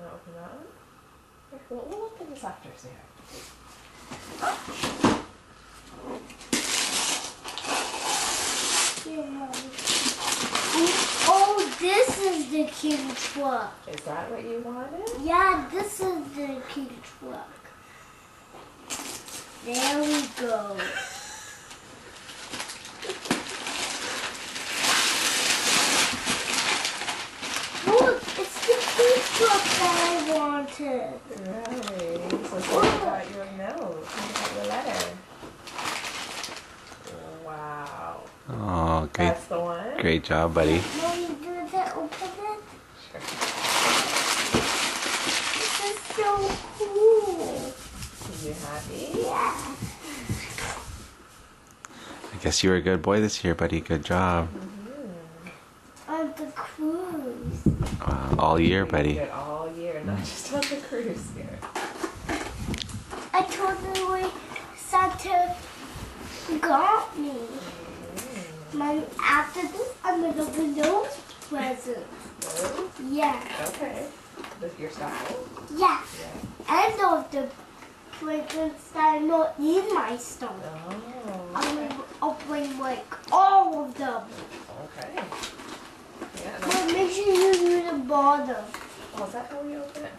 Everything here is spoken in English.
want to open that one? Here, we'll look at this after, Sarah. Oh, this is the king truck. Is that what you wanted? Yeah, this is the king truck. There we go. Look, it's the king truck that I wanted. Really? So you got your note. You got your letter. Wow. Oh, great. That's the one? Great job, buddy. Mommy, do that open it? Sure. This is so cool. Are you happy? Yeah. I guess you were a good boy this year, buddy. Good job. On the cruise. All year, buddy. Good all year, not just on the cruise here. I totally Santa got me. Mommy, after this, I'm going to open those presents. Those? Yeah. Okay. With your stocking? Yeah. Yeah. And of the presents that are not in my stocking. Oh. I'm going to open like all of them. Okay. Yeah. But make sure you do the bottom. Oh, is that how we open it?